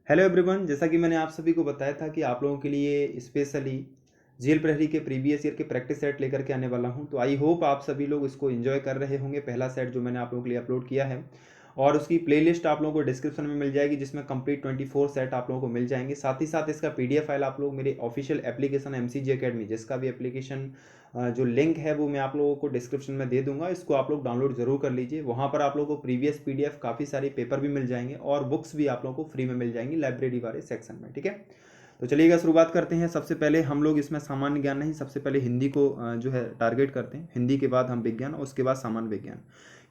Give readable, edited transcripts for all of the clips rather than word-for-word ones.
Hello everyone, जैसा कि मैंने आप सभी को बताया था कि आप लोगों के लिए स्पेशली जेल प्रहरी के प्रीवियस ईयर के प्रैक्टिस सेट लेकर के आने वाला हूं। तो आई होप आप सभी लोग इसको एंजॉय कर रहे होंगे। पहला सेट जो मैंने आप लोगों के लिए अपलोड किया है और उसकी प्लेलिस्ट आप लोगों को डिस्क्रिप्शन में मिल जाएगी, जिसमें कंप्लीट 24 सेट आप लोगों को मिल जाएंगे। साथ ही साथ इसका पीडीएफ फाइल आप लोग मेरे ऑफिशियल एप्लीकेशन एमसीजी एकेडमी, जिसका भी एप्लीकेशन जो लिंक है वो मैं आप लोगों को डिस्क्रिप्शन में दे दूंगा। इसको आप लोग डाउनलोड जरूर कर लीजिए। वहाँ पर आप लोगों को प्रीवियस पीडीएफ, काफ़ी सारे पेपर भी मिल जाएंगे और बुक्स भी आप लोगों को फ्री में मिल जाएंगी लाइब्रेरी वाले सेक्शन में। ठीक है, तो चलिएगा शुरुआत करते हैं। सबसे पहले हम लोग इसमें सामान्य ज्ञान नहीं, सबसे पहले हिंदी को जो है टारगेट करते हैं। हिंदी के बाद हम विज्ञान और उसके बाद सामान्य विज्ञान,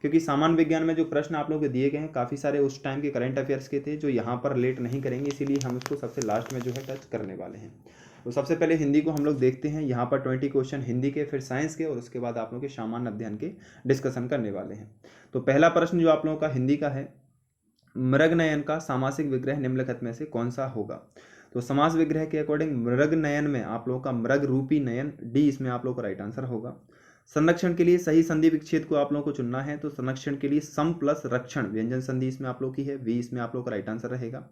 क्योंकि सामान्य विज्ञान में जो प्रश्न आप लोगों को दिए गए हैं काफ़ी सारे उस टाइम के करंट अफेयर्स के थे, जो यहाँ पर रिलेट नहीं करेंगे, इसीलिए हम उसको सबसे लास्ट में जो है टच करने वाले हैं। तो सबसे पहले हिंदी को हम लोग देखते हैं। यहाँ पर 20 क्वेश्चन हिंदी के, फिर साइंस के, और उसके बाद आप लोगों के सामान्य अध्ययन के डिस्कशन करने वाले हैं। तो पहला प्रश्न जो आप लोगों का हिंदी का है, मृगनयन का सामासिक विग्रह निम्नलिखित में से कौन सा होगा। तो समास विग्रह के अकॉर्डिंग मृगनयन में आप लोगों का मृग रूपी नयन, डी इसमें आप लोगों का राइट आंसर होगा। संरक्षण के लिए सही संधि विच्छेद को आप लोगों को चुनना है, तो संरक्षण के लिए सम प्लस रक्षण व्यंजन संधि इसमें आप लोग की है, वी इसमें आप लोग का राइट आंसर रहेगा।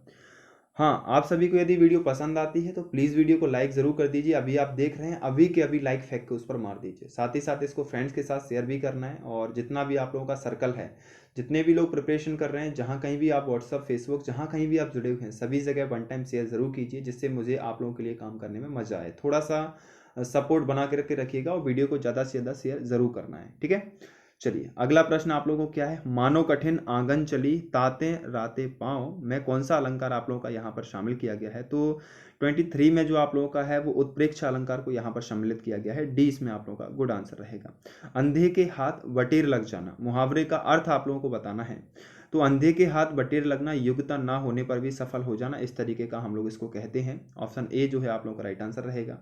हाँ, आप सभी को यदि वीडियो पसंद आती है तो प्लीज़ वीडियो को लाइक ज़रूर कर दीजिए। अभी आप देख रहे हैं, अभी के अभी लाइक फेंक के उस पर मार दीजिए। साथ ही साथ इसको फ्रेंड्स के साथ शेयर भी करना है, और जितना भी आप लोगों का सर्कल है, जितने भी लोग प्रिपरेशन कर रहे हैं, जहाँ कहीं भी आप व्हाट्सअप, फेसबुक, जहाँ कहीं भी आप जुड़े हुए हैं, सभी जगह वन टाइम शेयर ज़रूर कीजिए, जिससे मुझे आप लोगों के लिए काम करने में मज़ा आए। थोड़ा सा सपोर्ट बना के रखिएगा और वीडियो को ज़्यादा से ज़्यादा शेयर ज़रूर करना है। ठीक है, चलिए अगला प्रश्न आप लोगों को क्या है। मानो कठिन आंगन चली ताते राते पाँव में कौन सा अलंकार आप लोगों का यहाँ पर शामिल किया गया है। तो 23 में जो आप लोगों का है वो उत्प्रेक्षा अलंकार को यहाँ पर सम्मिलित किया गया है, डी इसमें आप लोगों का गुड आंसर रहेगा। अंधे के हाथ वटेर लग जाना, मुहावरे का अर्थ आप लोगों को बताना है। तो अंधे के हाथ बटेर लगना, योग्यता ना होने पर भी सफल हो जाना, इस तरीके का हम लोग इसको कहते हैं। ऑप्शन ए जो है आप लोगों का राइट आंसर रहेगा।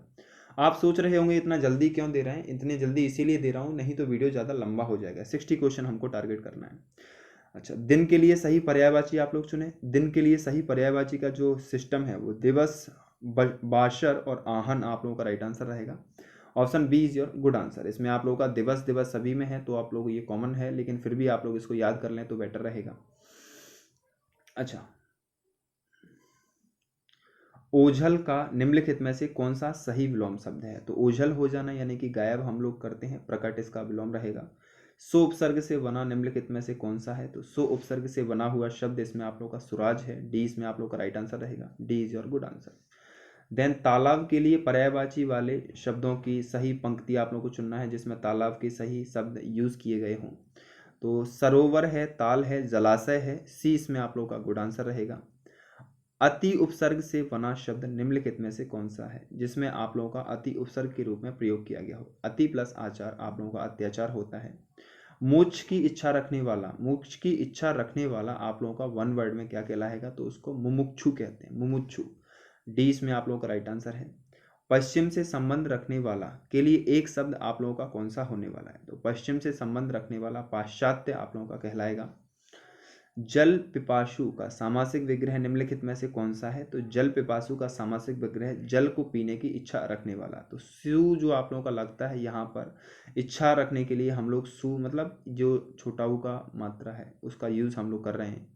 आप सोच रहे होंगे इतना जल्दी क्यों दे रहे हैं। इतनी जल्दी इसीलिए दे रहा हूँ, नहीं तो वीडियो ज़्यादा लंबा हो जाएगा। 60 क्वेश्चन हमको टारगेट करना है। अच्छा, दिन के लिए सही पर्यायवाची आप लोग चुने। दिन के लिए सही पर्यायवाची का जो सिस्टम है वो दिवस, बाशर और आहन आप लोगों का राइट आंसर रहेगा। Option b is your good answer. इसमें आप लोगों का दिवस दिवस सभी में है, तो आप लोग ये कॉमन है, लेकिन फिर भी आप लोग इसको याद कर लें तो बेटर रहेगा। अच्छा, ओझल का निम्नलिखित में से कौन सा सही विलोम शब्द है। तो ओझल हो जाना यानी कि गायब हम लोग करते हैं, प्रकट इसका विलोम रहेगा। सो उपसर्ग से बना निम्नलिखित में से कौन सा है। तो सो उपसर्ग से बना हुआ शब्द इसमें आप लोग का सुराज है, डी इसमें आप लोग का राइट आंसर रहेगा। D is your good answer. Then तालाब के लिए पर्यायवाची वाले शब्दों की सही पंक्ति आप लोग को चुनना है, जिसमें तालाब के सही शब्द यूज किए गए हों। तो सरोवर है, ताल है, जलाशय है, सी इसमें आप लोग का गुड आंसर रहेगा। अति उपसर्ग से बना शब्द निम्नलिखित में से कौन सा है, जिसमें आप लोगों का अति उपसर्ग के रूप में प्रयोग किया गया हो। अति प्लस आचार आप लोगों का अत्याचार होता है। मोक्ष की इच्छा रखने वाला, मोक्ष की इच्छा रखने वाला आप लोगों का वन वर्ड में क्या कहलाएगा। तो उसको मुमुक्षु कहते हैं, मुमुक्षु। डी इसमें आप लोगों का राइट आंसर है। पश्चिम से संबंध रखने वाला के लिए एक शब्द आप लोगों का कौन सा होने वाला है। तो पश्चिम से संबंध रखने वाला पाश्चात्य आप लोगों का कहलाएगा। जल पिपासु का सामासिक विग्रह निम्नलिखित में से कौन सा है। तो जल पिपासु का सामासिक विग्रह जल को पीने की इच्छा रखने वाला। तो सु जो आप लोगों का लगता है यहाँ पर इच्छा रखने के लिए हम लोग सु मतलब जो छोटा ऊ का मात्रा है उसका यूज हम लोग कर रहे हैं।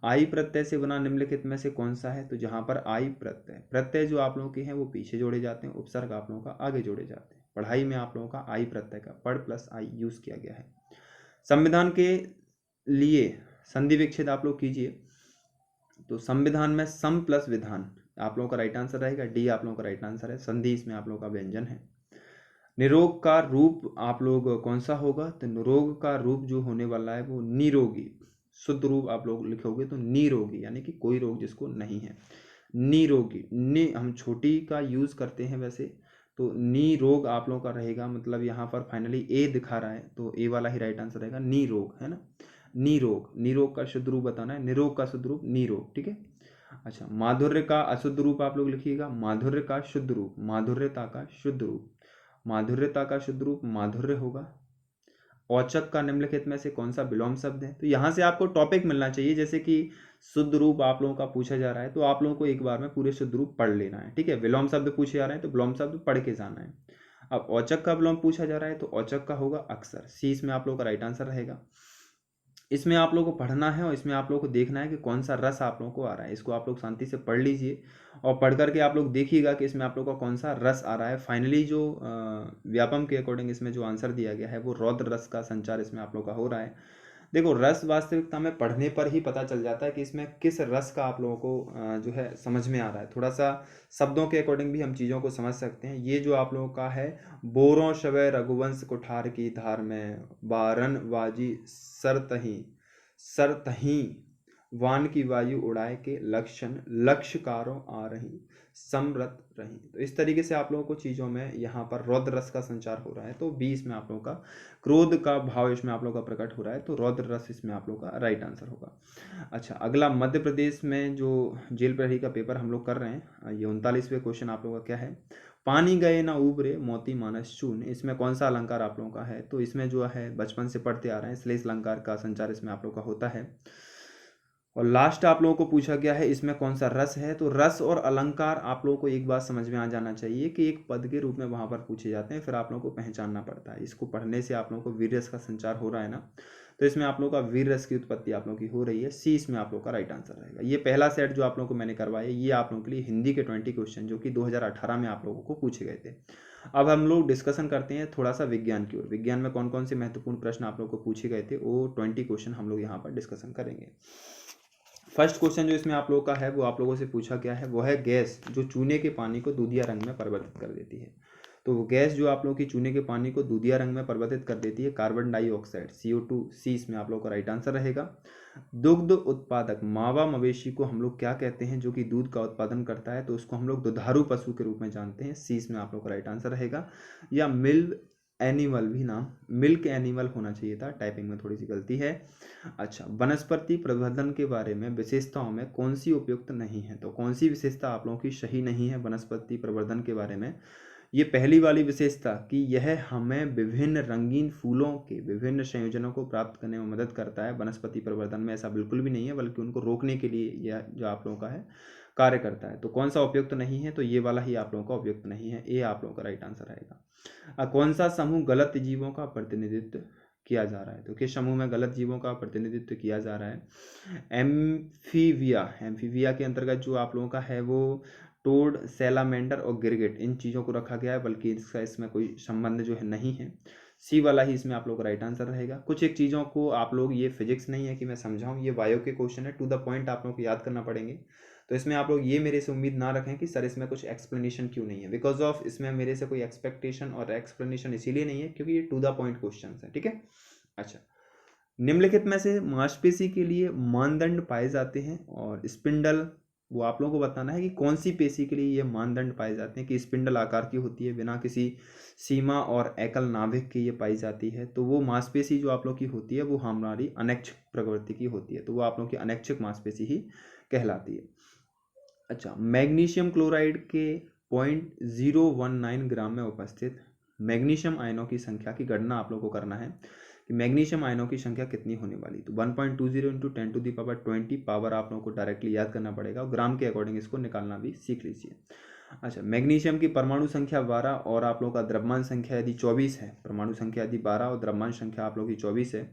आई प्रत्यय से बना निम्नलिखित में से कौन सा है। तो जहाँ पर आई प्रत्यय, प्रत्यय जो आप लोगों के हैं वो पीछे जोड़े जाते हैं, उपसर्ग आप लोगों का आगे जोड़े जाते हैं। पढ़ाई में आप लोगों का आई प्रत्यय का पढ़ प्लस आई यूज किया गया है। संविधान के लिए संधि विच्छेद आप लोग कीजिए। तो संविधान में सम प्लस विधान आप लोगों का राइट आंसर रहेगा, डी आप लोगों का राइट आंसर है। संधि इसमें आप लोगों का व्यंजन है। निरोग का रूप आप लोग कौन सा होगा। तो निरोग का रूप जो होने वाला है वो निरोगी। शुद्ध रूप आप लोग लिखोगे तो निरोगी, यानी कि कोई रोग जिसको नहीं है। निरोगी, नि हम छोटी का यूज करते हैं वैसे, तो निरोग आप लोगों का रहेगा। मतलब यहाँ पर फाइनली ए दिखा रहा है तो ए वाला ही राइट आंसर रहेगा, निरोग है ना। निरोग, निरोग का शुद्ध रूप बताना है, निरोग का शुद्ध रूप निरोग। ठीक है। अच्छा, माधुर्य का अशुद्ध रूप आप लोग लिखिएगा। माधुर्य का शुद्ध रूप, माधुर्यता का शुद्ध रूप, माधुर्यता का शुद्ध रूप माधुर्य होगा। औचक का निम्नलिखित में से कौन सा विलोम शब्द है। तो यहाँ से आपको टॉपिक मिलना चाहिए, जैसे कि शुद्ध रूप आप लोगों का पूछा जा रहा है तो आप लोगों को एक बार में पूरे शुद्ध रूप पढ़ लेना है। ठीक है, विलोम शब्द पूछे जा रहे हैं तो विलोम शब्द पढ़ के जाना है। अब औचक का विलोम पूछा जा रहा है तो औचक का होगा अक्सर, सी इसमें आप लोगों का राइट आंसर रहेगा। इसमें आप लोगों को पढ़ना है और इसमें आप लोगों को देखना है कि कौन सा रस आप लोगों को आ रहा है। इसको आप लोग शांति से पढ़ लीजिए और पढ़ करके आप लोग देखिएगा कि इसमें आप लोग का कौन सा रस आ रहा है। फाइनली जो व्यापम के अकॉर्डिंग इसमें जो आंसर दिया गया है वो रौद्र रस का संचार इसमें आप लोग का हो रहा है। देखो, रस वास्तविकता में पढ़ने पर ही पता चल जाता है कि इसमें किस रस का आप लोगों को जो है समझ में आ रहा है। थोड़ा सा शब्दों के अकॉर्डिंग भी हम चीज़ों को समझ सकते हैं। ये जो आप लोगों का है, बोरों शवै रघुवंश कुठार की धार में, बारन वाजी सर तहीं वान की वायु उड़ाए के लक्षण लक्ष्यकारों आ रही समरत रही। तो इस तरीके से आप लोगों को चीज़ों में यहाँ पर रौद्र रस का संचार हो रहा है। तो 20 में आप लोगों का क्रोध का भाव इसमें आप लोगों का प्रकट हो रहा है, तो रौद्र रस इसमें आप लोगों का राइट आंसर होगा। अच्छा, अगला मध्य प्रदेश में जो जेल प्रहरी का पेपर हम लोग कर रहे हैं, ये 39वें क्वेश्चन आप लोगों का क्या है, पानी गए ना उबरे मोती मानस चून, इसमें कौन सा अलंकार आप लोगों का है। तो इसमें जो है बचपन से पढ़ते आ रहे हैं, श्लेष अलंकार का संचार इसमें आप लोग का होता है। और लास्ट आप लोगों को पूछा गया है इसमें कौन सा रस है। तो रस और अलंकार आप लोगों को एक बात समझ में आ जाना चाहिए कि एक पद के रूप में वहां पर पूछे जाते हैं, फिर आप लोगों को पहचानना पड़ता है। इसको पढ़ने से आप लोगों को वीर रस का संचार हो रहा है ना, तो इसमें आप लोगों का वीर रस की उत्पत्ति आप लोगों की हो रही है। सी इसमें आप लोग का राइट आंसर रहेगा। ये पहला सेट जो आप लोगों को मैंने करवाया, ये आप लोगों के लिए हिंदी के 20 क्वेश्चन जो कि 2018 में आप लोगों को पूछे गए थे। अब हम लोग डिस्कशन करते हैं थोड़ा सा विज्ञान की ओर। विज्ञान में कौन कौन से महत्वपूर्ण प्रश्न आप लोगों को पूछे गए थे, वो 20 क्वेश्चन हम लोग यहाँ पर डिस्कशन करेंगे। फर्स्ट क्वेश्चन जो इसमें आप लोगों का है वो आप लोगों से पूछा गया है, वो है गैस जो चूने के पानी को दूधिया रंग में परिवर्तित कर देती है। तो वो गैस जो आप लोगों की चूने के पानी को दूधिया रंग में परिवर्तित कर देती है, कार्बन डाइऑक्साइड CO2, सी इसमें आप लोगों का राइट आंसर रहेगा। दुग्ध उत्पादक मावा मवेशी को हम लोग क्या कहते हैं, जो कि दूध का उत्पादन करता है, तो उसको हम लोग दुधारू पशु के रूप में जानते हैं, सी इसमें आप लोग का राइट आंसर रहेगा। या मिल्क एनिमल भी नाम मिल्क एनिमल होना चाहिए था, टाइपिंग में थोड़ी सी गलती है। अच्छा, वनस्पति प्रवर्धन के बारे में विशेषताओं में कौन सी उपयुक्त नहीं है। तो कौन सी विशेषता आप लोगों की सही नहीं है वनस्पति प्रवर्धन के बारे में। ये पहली वाली विशेषता कि यह हमें विभिन्न रंगीन फूलों के विभिन्न संयोजनों को प्राप्त करने में मदद करता है। वनस्पति प्रवर्धन में ऐसा बिल्कुल भी नहीं है, बल्कि उनको रोकने के लिए यह जो आप लोगों का है कार्य करता है। तो कौन सा उपयुक्त नहीं है, तो ये वाला ही आप लोगों का उपयुक्त नहीं है, ये आप लोगों का राइट आंसर रहेगा। कौन सा समूह गलत जीवों का प्रतिनिधित्व किया जा रहा है। तो किस समूह में गलत जीवों का प्रतिनिधित्व किया जा रहा है। एम्फीविया के अंतर्गत जो आप लोगों का है वो टोड, सैलामेंडर और गिरगिट, इन चीज़ों को रखा गया है, बल्कि इसका इसमें कोई संबंध जो है नहीं है। सी वाला ही इसमें आप लोग का राइट आंसर रहेगा। कुछ एक चीज़ों को आप लोग, ये फिजिक्स नहीं है कि मैं समझाऊं, ये बायो के क्वेश्चन है, टू द पॉइंट आप लोग को याद करना पड़ेंगे। तो इसमें आप लोग ये मेरे से उम्मीद ना रखें कि सर इसमें कुछ एक्सप्लेनेशन क्यों नहीं है, बिकॉज ऑफ इसमें मेरे से कोई एक्सपेक्टेशन और एक्सप्लेनेशन इसीलिए नहीं है क्योंकि ये टू द पॉइंट क्वेश्चन है, ठीक है। अच्छा, निम्नलिखित में से मांसपेशी के लिए मानदंड पाए जाते हैं, और स्पिंडल, वो आप लोगों को बताना है कि कौन सी पेशी के लिए ये मानदंड पाए जाते हैं कि स्पिंडल आकार की होती है, बिना किसी सीमा और एकल नाभिक की ये पाई जाती है। तो वो मांसपेशी जो आप लोग की होती है वो हमारी अनैच्छिक प्रकृति की होती है, तो वो आप लोग की अनैच्छिक मांसपेशी ही कहलाती है। अच्छा, मैग्नीशियम क्लोराइड के 0.019 ग्राम में उपस्थित मैग्नीशियम आयनों की संख्या की गणना आप लोग को करना है कि मैग्नीशियम आयनों की संख्या कितनी होने वाली। तो 1.20 इंटू 10⁻20 पावर आप लोगों को डायरेक्टली याद करना पड़ेगा, और ग्राम के अकॉर्डिंग इसको निकालना भी सीख लीजिए। अच्छा, मैग्नीशियम की परमाणु संख्या 12 और आप लोगों का द्रव्यमान संख्या यदि 24 है, परमाणु संख्या यदि 12 और द्रव्यमान संख्या आप लोगों की 24 है,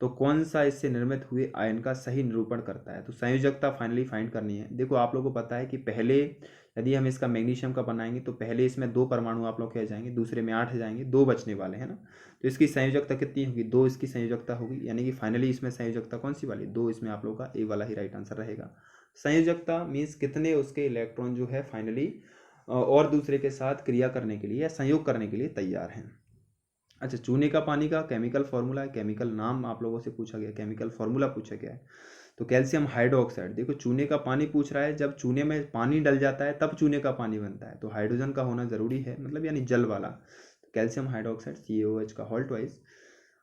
तो कौन सा इससे निर्मित हुए आयन का सही निरूपण करता है। तो संयोजकता फाइनली फाइंड करनी है। देखो, आप लोगों को पता है कि पहले यदि हम इसका मैग्नीशियम का बनाएंगे तो पहले इसमें 2 परमाणु आप लोग के जाएंगे, दूसरे में 8 जाएंगे, 2 बचने वाले हैं ना। तो इसकी संयोजकता कितनी होगी, 2 इसकी संयोजकता होगी, यानी कि फाइनली इसमें संयोजकता कौन सी वाली, 2। इसमें आप लोग का ए वाला ही राइट आंसर रहेगा। संयोजकता मीन्स कितने उसके इलेक्ट्रॉन जो है फाइनली और दूसरे के साथ क्रिया करने के लिए या संयोग करने के लिए तैयार हैं। अच्छा, चूने का पानी का केमिकल फॉर्मूला है, केमिकल नाम आप लोगों से पूछा गया, केमिकल फॉर्मूला पूछा गया है। तो कैल्शियम हाइड्रोक्साइड, देखो चूने का पानी पूछ रहा है, जब चूने में पानी डल जाता है तब चूने का पानी बनता है, तो हाइड्रोजन का होना जरूरी है, मतलब यानी जल वाला। तो कैल्शियम हाइड्रोक्साइड CaOH का होल ट्वाइस।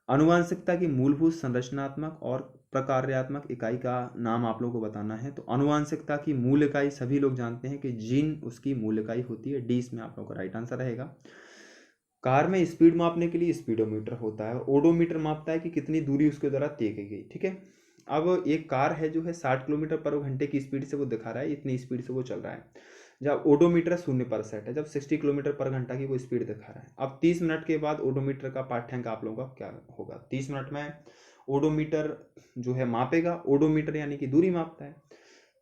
अनुवांशिकता की मूलभूत संरचनात्मक और प्रकार्यात्मक इकाई का नाम आप लोगों को बताना है। तो अनुवांशिकता की मूल इकाई सभी लोग जानते हैं कि जीन उसकी मूल इकाई होती है, डी इसमें आप लोगों का राइट आंसर रहेगा। कार में स्पीड मापने के लिए स्पीडोमीटर होता है, और ओडोमीटर मापता है कि कितनी दूरी उसके द्वारा तय की गई, ठीक है। अब एक कार है जो है 60 किलोमीटर पर घंटे की स्पीड से वो दिखा रहा है, इतनी स्पीड से वो चल रहा है, जब ओडोमीटर 0 पर सेट है, जब 60 किलोमीटर पर घंटा की वो स्पीड दिखा रहा है। अब 30 मिनट के बाद ओडोमीटर का पाठ्यांक आप लोगों का क्या होगा। 30 मिनट में ओडोमीटर जो है मापेगा, ओडोमीटर यानी कि दूरी मापता है।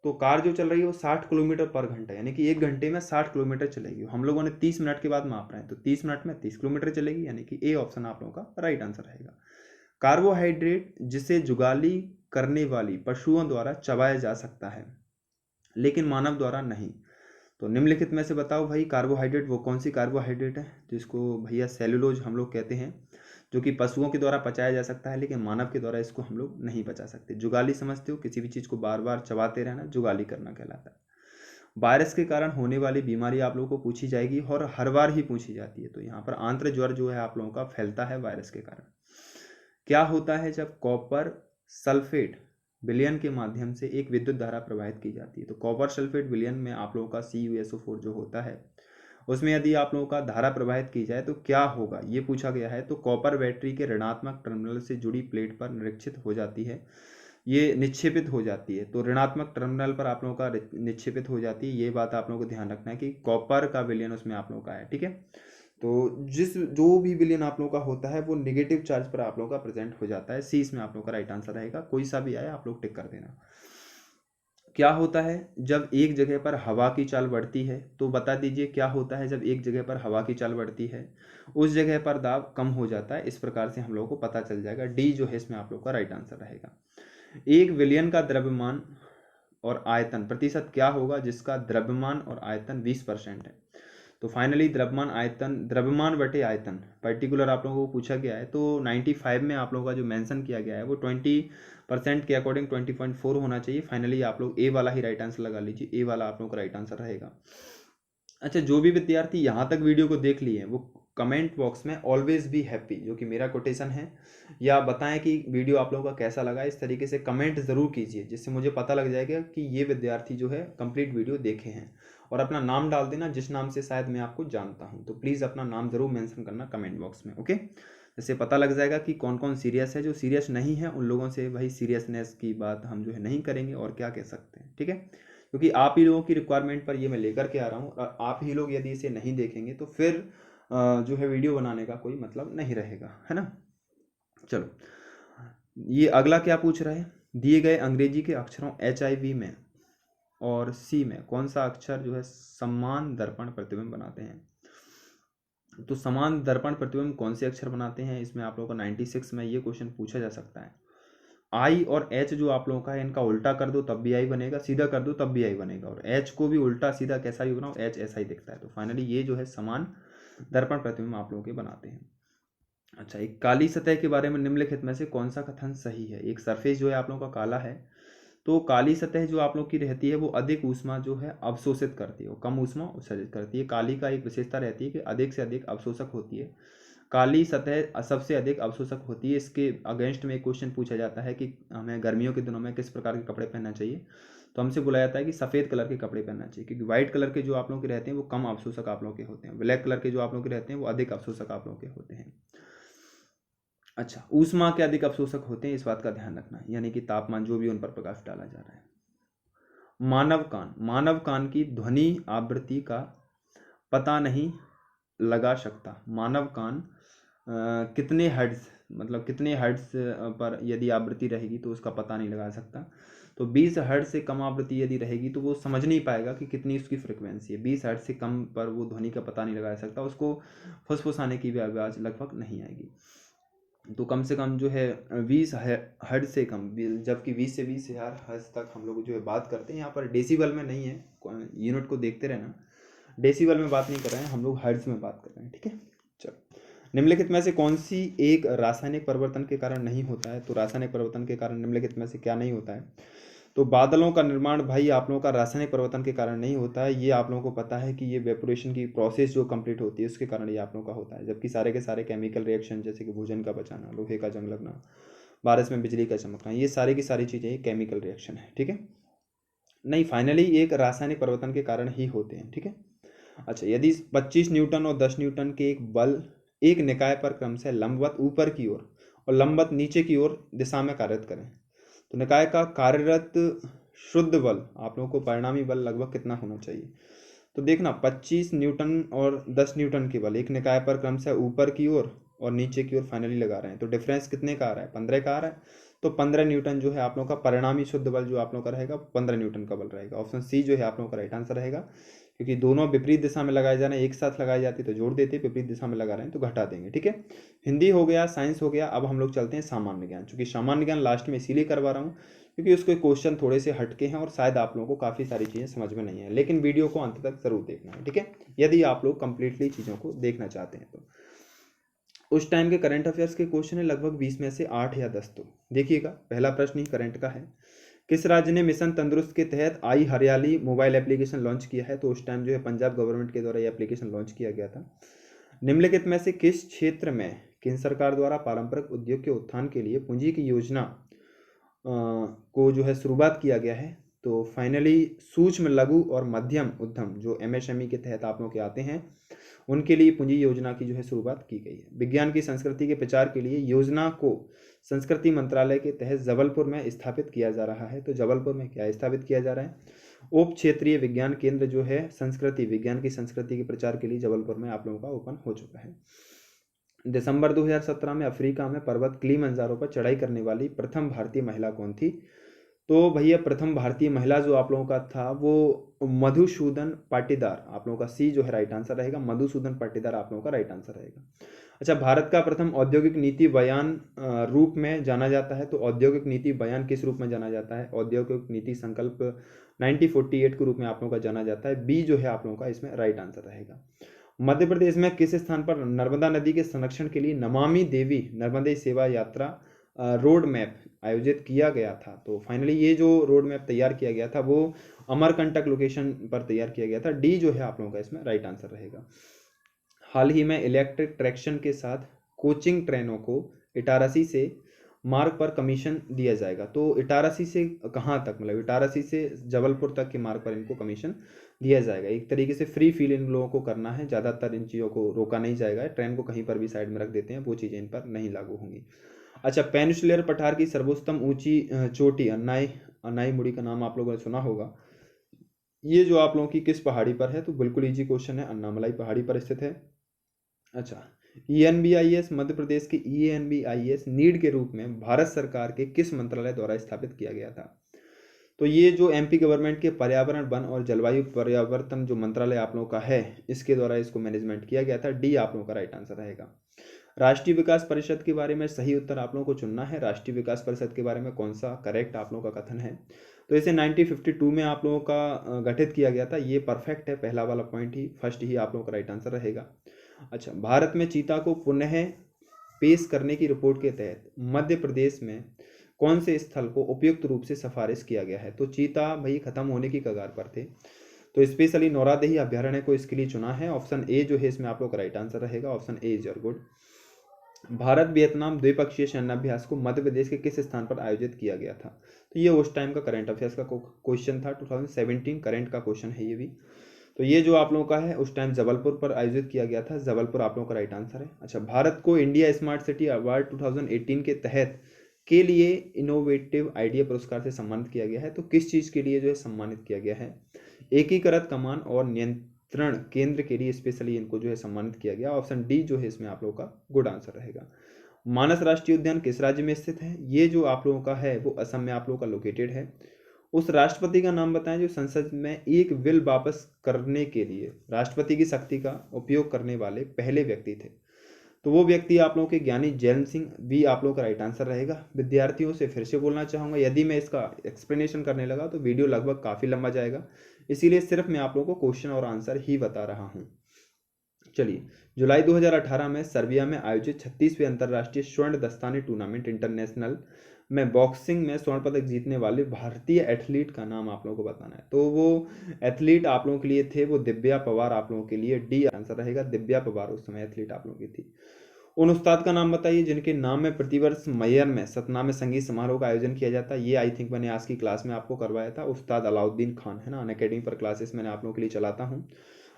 तो कार जो चल रही है वो 60 किलोमीटर पर घंटा यानी कि 1 घंटे में 60 किलोमीटर चलेगी। हम लोगों ने 30 मिनट के बाद माप रहे हैं, तो 30 मिनट में 30 किलोमीटर चलेगी, यानी कि ए ऑप्शन आप लोगों का राइट आंसर रहेगा। कार्बोहाइड्रेट जिसे जुगाली करने वाली पशुओं द्वारा चबाया जा सकता है लेकिन मानव द्वारा नहीं। तो निम्नलिखित में से बताओ भाई, कार्बोहाइड्रेट वो कौन सी कार्बोहाइड्रेट है जिसको भैया सेलुलोज हम लोग कहते हैं, जो कि पशुओं के द्वारा पचाया जा सकता है लेकिन मानव के द्वारा इसको हम लोग नहीं पचा सकते। जुगाली समझते हो, किसी भी चीज़ को बार बार चबाते रहना जुगाली करना कहलाता है। वायरस के कारण होने वाली बीमारी आप लोगों को पूछी जाएगी और हर बार ही पूछी जाती है। तो यहाँ पर आंत्र ज्वर जो है आप लोगों का फैलता है वायरस के कारण। क्या होता है जब कॉपर सल्फेट विलयन के माध्यम से एक विद्युत धारा प्रवाहित की जाती है? तो कॉपर सल्फेट विलयन में आप लोगों का CuSO4 जो होता है उसमें यदि आप लोगों का धारा प्रवाहित की जाए तो क्या होगा, ये पूछा गया है। तो कॉपर बैटरी के ऋणात्मक टर्मिनल से जुड़ी प्लेट पर निरीक्षित हो जाती है, ये निक्षेपित हो जाती है। तो ऋणात्मक टर्मिनल पर आप लोगों का निक्षेपित हो जाती है, ये बात आप लोगों को ध्यान रखना है कि कॉपर का विलयन उसमें आप लोगों का है, ठीक है। तो जो भी विलयन आप लोगों का होता है वो नेगेटिव चार्ज पर आप लोगों का प्रेजेंट हो जाता है। सी इसमें आप लोगों का राइट आंसर रहेगा, कोई सा भी आए आप लोग टिक कर देना। क्या होता है जब एक जगह पर हवा की चाल बढ़ती है? तो बता दीजिए क्या होता है जब एक जगह पर हवा की चाल बढ़ती है? उस जगह पर दाब कम हो जाता है। इस प्रकार से हम लोगों को पता चल जाएगा, डी जो है इसमें आप लोग का राइट आंसर रहेगा। एक विलयन का द्रव्यमान और आयतन प्रतिशत क्या होगा जिसका द्रव्यमान और आयतन 20% है? तो फाइनली द्रव्यमान बटे आयतन पर्टिकुलर आप लोगों को पूछा गया है। तो 95 में आप लोगों का जो मेंशन किया गया है वो 20% के अकॉर्डिंग 20.4 होना चाहिए। फाइनली आप लोग ए वाला ही राइट आंसर लगा लीजिए, ए वाला आप लोगों का राइट आंसर रहेगा। अच्छा, जो भी विद्यार्थी यहाँ तक वीडियो को देख लिए वो कमेंट बॉक्स में ऑलवेज बी हैप्पी जो कि मेरा कोटेशन है, या बताएं कि वीडियो आप लोगों का कैसा लगा। इस तरीके से कमेंट ज़रूर कीजिए जिससे मुझे पता लग जाएगा कि ये विद्यार्थी जो है कंप्लीट वीडियो देखे हैं। और अपना नाम डाल देना जिस नाम से शायद मैं आपको जानता हूँ, तो प्लीज़ अपना नाम ज़रूर मेंशन करना कमेंट बॉक्स में, ओके। जैसे पता लग जाएगा कि कौन कौन सीरियस है। जो सीरियस नहीं है उन लोगों से भाई सीरियसनेस की बात हम जो है नहीं करेंगे और क्या कह सकते हैं, ठीक है। क्योंकि आप ही लोगों की रिक्वायरमेंट पर ये मैं लेकर के आ रहा हूँ, और आप ही लोग यदि इसे नहीं देखेंगे तो फिर जो है वीडियो बनाने का कोई मतलब नहीं रहेगा, है ना। चलो, ये अगला क्या पूछ रहा है, दिए गए अंग्रेजी के अक्षरों HIV में और C में कौन सा अक्षर जो है समान दर्पण प्रतिबिंब बनाते हैं? तो समान दर्पण प्रतिबिंब कौन से अक्षर बनाते हैं, इसमें आप लोगों को 96 में ये क्वेश्चन पूछा जा सकता है। I और H जो आप लोगों का है इनका उल्टा कर दो तब भी I बनेगा, सीधा कर दो तब भी I बनेगा, और H को भी उल्टा सीधा कैसा भी बनाओ H ऐसा ही दिखता है। तो फाइनली ये जो है समान दर्पण प्रतिबिंब आप लोगों के बनाते हैं। अच्छा, एक काली सतह के बारे में निम्नलिखित में से कौन सा कथन सही है? एक सरफेस जो है आप लोगों का काला है, तो काली सतह जो आप लोग की रहती है वो अधिक ऊष्मा जो है अवशोषित करती है, वो कम ऊष्मा उत्सर्जित करती है। काली का एक विशेषता रहती है कि अधिक से अधिक अवशोषक होती है, काली सतह सबसे अधिक अवशोषक होती है। इसके अगेंस्ट में एक क्वेश्चन पूछा जाता है कि हमें गर्मियों के दिनों में किस प्रकार के कपड़े पहनना चाहिए, तो हमसे बोला जाता है कि सफ़ेद कलर के कपड़े पहनना चाहिए, क्योंकि व्हाइट कलर के जो आप लोगों के रहते हैं वो कम अवशोषक आप लोगों के होते हैं, ब्लैक कलर के जो आप लोगों के रहते हैं वो अधिक अवशोषक आप लोगों के होते हैं। अच्छा, ऊष्मा के अधिक अवशोषक होते हैं, इस बात का ध्यान रखना, यानी कि तापमान जो भी उन पर प्रकाश डाला जा रहा है। मानव कान की ध्वनि आवृत्ति का पता नहीं लगा सकता। मानव कान कितने हर्ट्ज, मतलब कितने हर्ट्ज पर यदि आवृत्ति रहेगी तो उसका पता नहीं लगा सकता। तो 20 हर्ट्ज से कम आवृत्ति यदि रहेगी तो वो समझ नहीं पाएगा कि कितनी उसकी फ्रिक्वेंसी है। 20 हर्ट्ज से कम पर वो ध्वनि का पता नहीं लगा सकता, उसको फुसफुसाने की भी आवाज़ लगभग नहीं आएगी। तो कम से कम जो है 20 हर्ट्ज से कम, जबकि 20 से 20,000 हर्ट्ज तक हम लोग जो है बात करते हैं। यहाँ पर डेसिबल में नहीं है, यूनिट को देखते रहना, डेसिबल में बात नहीं कर रहे हैं हम लोग, हर्ट्ज में बात कर रहे हैं, ठीक है। चलो, निम्नलिखित में से कौन सी एक रासायनिक परिवर्तन के कारण नहीं होता है? तो रासायनिक परिवर्तन के कारण निम्नलिखित में से क्या नहीं होता है? तो बादलों का निर्माण भाई आप लोगों का रासायनिक परिवर्तन के कारण नहीं होता है। ये आप लोगों को पता है कि ये वेपोरेशन की प्रोसेस जो कंप्लीट होती है उसके कारण ये आप लोगों का होता है, जबकि सारे के सारे केमिकल रिएक्शन जैसे कि भोजन का बचाना, लोहे का जंग लगना, बारिश में बिजली का चमकना, ये सारी की सारी चीज़ें केमिकल रिएक्शन है, ठीक है। नहीं, फाइनली एक रासायनिक परिवर्तन के कारण ही होते हैं, ठीक है। अच्छा, यदि 25 न्यूटन और 10 न्यूटन के एक बल एक निकाय पर क्रमशः लंबवत ऊपर की ओर और लंबवत नीचे की ओर दिशा में कार्यरत करें, तो निकाय का कार्यरत शुद्ध बल आप लोगों को परिणामी बल लगभग कितना होना चाहिए? तो देखना, 25 न्यूटन और 10 न्यूटन के बल एक निकाय पर क्रमशः ऊपर की ओर और नीचे की ओर फाइनली लगा रहे हैं, तो डिफरेंस कितने का आ रहा है, 15 का आ रहा है। तो 15 न्यूटन जो है आप लोगों का परिणामी शुद्ध बल जो आप लोगों का रहेगा 15 न्यूटन का बल रहेगा। ऑप्शन सी जो है आप लोगों का राइट आंसर रहेगा, क्योंकि दोनों विपरीत दिशा में लगाए जा रहे हैं, एक साथ लगाई जाती तो जोड़ देते, विपरीत दिशा में लगा रहे हैं तो घटा देंगे। ठीक है, हिंदी हो गया, साइंस हो गया, अब हम लोग चलते हैं सामान्य ज्ञान। चूंकि सामान्य ज्ञान लास्ट में इसीलिए करवा रहा हूँ क्योंकि उसके क्वेश्चन थोड़े से हटके हैं और शायद आप लोगों को काफ़ी सारी चीज़ें समझ में नहीं है, लेकिन वीडियो को अंत तक जरूर देखना है। ठीक है, यदि आप लोग कंप्लीटली चीज़ों को देखना चाहते हैं तो। उस टाइम के करंट अफेयर्स के क्वेश्चन है लगभग 20 में से 8 या 10। तो देखिएगा, पहला प्रश्न ही करंट का है। किस राज्य ने मिशन तंदुरुस्त के तहत आई हरियाली मोबाइल एप्लीकेशन लॉन्च किया है? तो उस टाइम जो है पंजाब गवर्नमेंट के द्वारा ये एप्लीकेशन लॉन्च किया गया था। निम्नलिखित में से किस क्षेत्र में केंद्र सरकार द्वारा पारंपरिक उद्योग के उत्थान के लिए पूंजी की योजना को जो है शुरुआत किया गया है? तो फाइनली सूक्ष्म लघु और मध्यम उद्यम जो एमएसएमई के तहत आप लोग के आते हैं उनके लिए पूंजी योजना की जो है शुरुआत की गई है। विज्ञान की संस्कृति के प्रचार के लिए योजना को संस्कृति मंत्रालय के तहत जबलपुर में स्थापित किया जा रहा है। तो जबलपुर में क्या स्थापित किया जा रहा है? उप क्षेत्रीय विज्ञान केंद्र जो है संस्कृति, विज्ञान की संस्कृति के प्रचार के लिए जबलपुर में आप लोगों का ओपन हो चुका है। दिसंबर 2017 में अफ्रीका में पर्वत किलिमंजारो पर चढ़ाई करने वाली प्रथम भारतीय महिला कौन थी? तो भैया प्रथम भारतीय महिला जो आप लोगों का था वो मधुसूदन पाटीदार, आप लोगों का सी जो है राइट आंसर रहेगा। मधुसूदन पाटीदार आप लोगों का राइट आंसर रहेगा। अच्छा, भारत का प्रथम औद्योगिक नीति बयान रूप में जाना जाता है। तो औद्योगिक नीति बयान किस रूप में जाना जाता है? औद्योगिक नीति संकल्प 1948 के रूप में आप लोगों का जाना जाता है। बी जो है आप लोगों का इसमें राइट आंसर रहेगा। मध्य प्रदेश में किस स्थान पर नर्मदा नदी के संरक्षण के लिए नमामि देवी नर्मदे सेवा यात्रा रोड मैप आयोजित किया गया था? तो फाइनली ये जो रोड मैप तैयार किया गया था वो अमरकंटक लोकेशन पर तैयार किया गया था। डी जो है आप लोगों का इसमें राइट आंसर रहेगा। हाल ही में इलेक्ट्रिक ट्रैक्शन के साथ कोचिंग ट्रेनों को इटारसी से मार्ग पर कमीशन दिया जाएगा। तो इटारसी से कहाँ तक, मतलब इटारसी से जबलपुर तक के मार्ग पर इनको कमीशन दिया जाएगा। एक तरीके से फ्री फील इन लोगों को करना है, ज़्यादातर इन चीज़ों को रोका नहीं जाएगा। ट्रेन को कहीं पर भी साइड में रख देते हैं, वो चीज़ें इन पर नहीं लागू होंगी। अच्छा, पेनिनसुलर पठार की सर्वोत्तम ऊंची चोटी अन्नाई मुड़ी का नाम आप लोगों ने सुना होगा। ये जो आप लोगों की किस पहाड़ी पर है? तो बिल्कुल इजी क्वेश्चन है, अन्नामलाई पहाड़ी पर स्थित है। अच्छा, ENBIS मध्य प्रदेश के ENBIS नीड के रूप में भारत सरकार के किस मंत्रालय द्वारा स्थापित किया गया था? तो ये जो MP गवर्नमेंट के पर्यावरण वन और जलवायु परिवर्तन जो मंत्रालय आप लोगों का है इसके द्वारा इसको मैनेजमेंट किया गया था। डी आप लोगों का राइट आंसर रहेगा। राष्ट्रीय विकास परिषद के बारे में सही उत्तर आप लोगों को चुनना है। राष्ट्रीय विकास परिषद के बारे में कौन सा करेक्ट आप लोगों का कथन है? तो इसे 1952 में आप लोगों का गठित किया गया था। ये परफेक्ट है, पहला वाला पॉइंट ही फर्स्ट ही आप लोगों का राइट आंसर रहेगा। अच्छा, भारत में चीता को पुनः पेश करने की रिपोर्ट के तहत मध्य प्रदेश में कौन से स्थल को उपयुक्त रूप से सिफारिश किया गया है? तो चीता भाई खत्म होने की कगार पर थे, तो स्पेशली नौरादेही अभ्यारण्य को इसके लिए चुना है। ऑप्शन ए जो है इसमें आप लोग का राइट आंसर रहेगा। Option A is your good. Bharat Vietnam द्विपक्षीय सैन्याभ्यास को मध्य प्रदेश के किस स्थान पर आयोजित किया गया था? तो ये उस टाइम का करंट अफेयर्स का क्वेश्चन था, 2017 करंट का क्वेश्चन है ये भी। तो ये जो आप लोगों का है उस टाइम जबलपुर पर आयोजित किया गया था। जबलपुर आप लोगों का राइट आंसर है। अच्छा, भारत को इंडिया स्मार्ट सिटी अवार्ड 2018 के तहत के लिए इनोवेटिव आइडिया पुरस्कार से सम्मानित किया गया है। तो किस चीज़ के लिए जो है सम्मानित किया गया है? एकीकृत कमान और नियंत्रण केंद्र के लिए स्पेशली इनको जो है सम्मानित किया गया। ऑप्शन डी जो है इसमें आप लोगों का गुड आंसर रहेगा। मानस राष्ट्रीय उद्यान किस राज्य में स्थित है? ये जो आप लोगों का है वो असम में आप लोगों का लोकेटेड है। उस राष्ट्रपति का नाम बताएं जो संसद में एक बिल वापस करने के लिए राष्ट्रपति की शक्ति का उपयोग करने वाले पहले व्यक्ति थे। तो वो व्यक्ति आप लोगों के ज्ञानी जैन सिंह, भी आप लोगों का राइट आंसर रहेगा। विद्यार्थियों से फिर से बोलना चाहूँगा, यदि मैं इसका एक्सप्लेनेशन करने लगा तो वीडियो लगभग काफ़ी लंबा जाएगा, इसीलिए सिर्फ मैं आप लोगों को क्वेश्चन और आंसर ही बता रहा हूँ। चलिए, जुलाई 2018 में सर्बिया में आयोजित 36वें अंतर्राष्ट्रीय स्वर्ण दस्ताने टूर्नामेंट इंटरनेशनल में बॉक्सिंग में स्वर्ण पदक जीतने वाले भारतीय एथलीट का नाम आप लोगों को बताना है। तो वो एथलीट आप लोगों के लिए थे वो दिव्या पवार आप लोगों के लिए डी आंसर रहेगा। दिव्या पवार उस समय एथलीट आप लोगों की थी। उन उस्ताद का नाम बताइए जिनके नाम में प्रतिवर्ष मैयर में सतनामे संगीत समारोह का आयोजन किया जाता है। ये आई थिंक मैंने आज की क्लास में आपको करवाया था। उस्ताद अलाउद्दीन खान है ना। अनअकैडमी पर क्लासेस मैंने आप लोगों के लिए चलाता हूँ,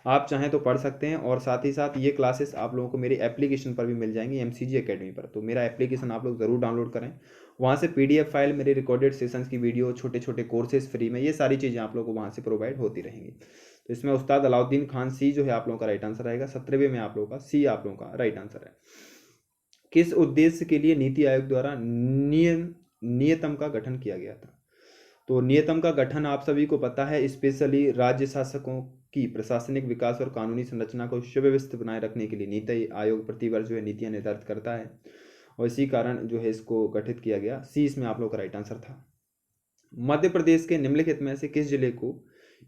आप चाहें तो पढ़ सकते हैं। और साथ ही साथ ये क्लासेस आप लोगों को मेरी एप्लीकेशन पर भी मिल जाएंगी, MCG अकेडमी पर। तो मेरा एप्लीकेशन आप लोग ज़रूर डाउनलोड करें, वहाँ से PDF फाइल, मेरे रिकॉर्डेड सेशंस की वीडियो, छोटे छोटे कोर्सेज फ्री में, ये सारी चीज़ें आप लोगों को वहाँ से प्रोवाइड होती रहेंगी। तो इसमें उस्ताद अलाउद्दीन खान सी जो है आप लोगों का राइट आंसर रहेगा। 17वें में आप लोगों का सी आप लोगों का राइट आंसर है। किस उद्देश्य के लिए नीति आयोग द्वारा नियतम का गठन किया गया था? तो नियतम का गठन आप सभी को पता है, स्पेशली राज्य शासकों की प्रशासनिक विकास और कानूनी संरचना को सुव्यवस्थित बनाए रखने के लिए नीति आयोग प्रतिवर्ष जो है नीतियां निर्धारित करता है, और इसी कारण जो है इसको गठित किया गया। सी इसमें आप लोग का राइट आंसर था। मध्य प्रदेश के निम्नलिखित में से किस जिले को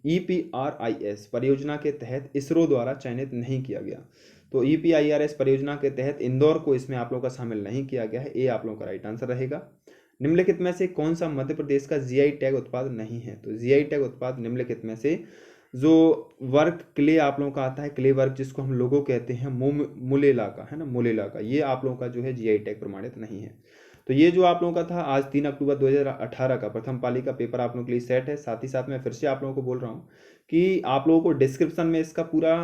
EPRIS परियोजना के तहत इसरो द्वारा चयनित नहीं किया गया? तो EPIRS परियोजना के तहत इंदौर को इसमें आप लोगों का शामिल नहीं किया गया है। ए आप लोगों का राइट आंसर रहेगा। निम्नलिखित में से कौन सा मध्य प्रदेश का GI टैग उत्पाद नहीं है? तो GI टैग उत्पाद निम्नलिखित में से जो वर्क क्ले आप लोगों का आता है, क्ले वर्क जिसको हम लोगो कहते हैं, मुलेला का है ना, मुलेला का, ये आप लोगों का जो है GI टैग प्रमाणित नहीं है। तो ये जो आप लोगों का था आज 3 अक्टूबर 2018 का प्रथम पाली का पेपर आप लोगों के लिए सेट है। साथ ही साथ मैं फिर से आप लोगों को बोल रहा हूँ कि आप लोगों को डिस्क्रिप्शन में इसका पूरा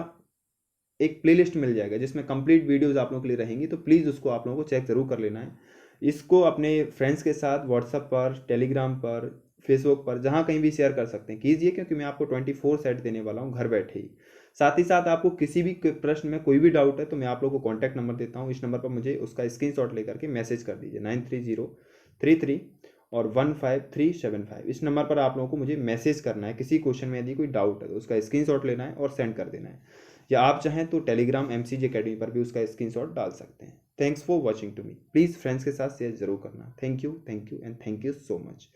एक प्लेलिस्ट मिल जाएगा जिसमें कंप्लीट वीडियोस आप लोगों के लिए रहेंगी, तो प्लीज़ उसको आप लोगों को चेक ज़रूर कर लेना है। इसको अपने फ्रेंड्स के साथ व्हाट्सएप पर, टेलीग्राम पर, फेसबुक पर, जहाँ कहीं भी शेयर कर सकते हैं कीजिए, क्योंकि मैं आपको 24 सेट देने वाला हूँ घर बैठे ही। साथ ही साथ आपको किसी भी प्रश्न में कोई भी डाउट है तो मैं आप लोगों को कॉन्टैक्ट नंबर देता हूँ। इस नंबर पर मुझे उसका स्क्रीनशॉट लेकर के मैसेज कर दीजिए 9303 और 15375। इस नंबर पर आप लोगों को मुझे मैसेज करना है। किसी क्वेश्चन में यदि कोई डाउट है तो उसका स्क्रीनशॉट लेना है और सेंड कर देना है, या आप चाहें तो टेलीग्राम MCG अकेडमी पर भी उसका स्क्रीनशॉट डाल सकते हैं। Thanks for watching to me. Please friends के साथ शेयर जरूर करना। Thank you and thank you so much.